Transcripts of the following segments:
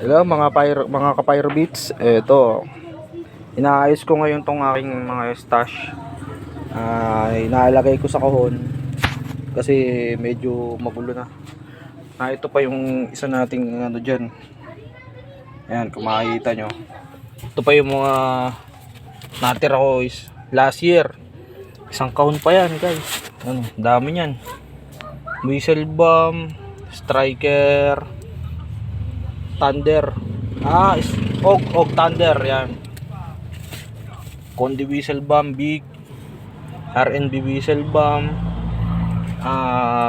Hello mga ka-Pyro Beats. Ito, inaayos ko ngayon tong aking mga stash. Inaalagay ko sa kahon kasi medyo magulo na. Ito pa yung isa nating ano diyan. Ayan, kung makikita nyo. Ito pa yung mga natira ko is last year. Isang kahon pa yan, guys. Ano, dami niyan. Whistle bomb, striker, thunder. Og thunder yan. Kondi whistle bomb, big RNB whistle bomb,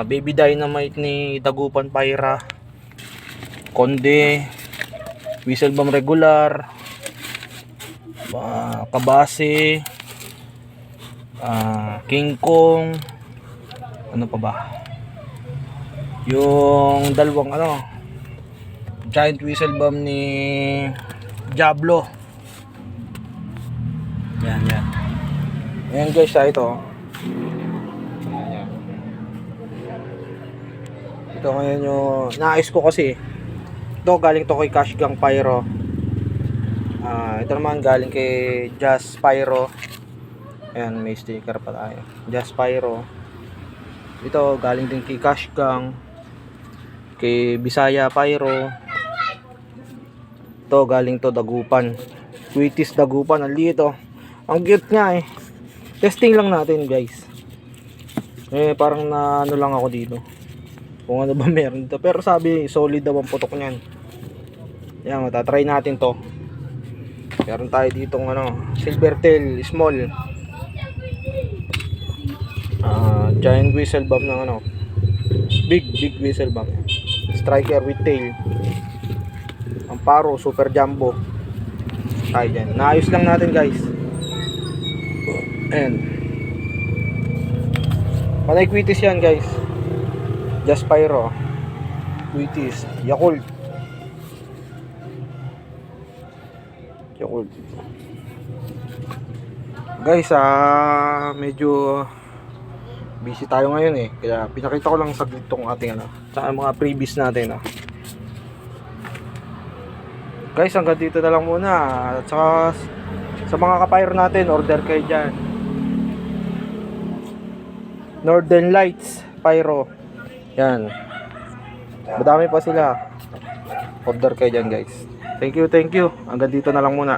baby dynamite ni Dagupan Pyra, Konde whistle bomb regular, kabase, King Kong, ano pa ba, yung dalawang giant whistle bomb ni Diablo. Yan. Ayan guys, ito. Ayan. Ito ngayon yung naayos ko kasi. Ito galing to kay Cash Gang Pyro. Ito naman galing kay Jazz Pyro. Ayan, may sticker pa tayo. Jazz Pyro. Ito galing din kay Cash Gang, kay Bisaya Pyro. Ito galing to Dagupan. Sweeties Dagupan. Ang liit oh. Ang cute nga eh. Testing lang natin guys. Parang na ano lang ako dito. Kung ano ba meron dito. Pero sabi solid daw ang putok niyan. Yan, matatry natin to. Meron tayo ditong Silvertail small. Giant whistle bomb ng big whistle bomb. Striker with tail. Amparo super jumbo. Tayo dyan. Naayos lang natin guys. Ayan. Panay Quitis yan guys. Just Pyro. Quitis. Yakult. Guys, medyo busy tayo ngayon eh. Kaya pinakita ko lang saglit tong ating tsaka mga previous natin Guys, hanggang dito na lang muna. At saka sa mga ka-Pyro natin, order kayo dyan. Northern Lights Pyro. Yan. Madami pa sila. Order kayo dyan guys. Thank you. Hanggang dito na lang muna.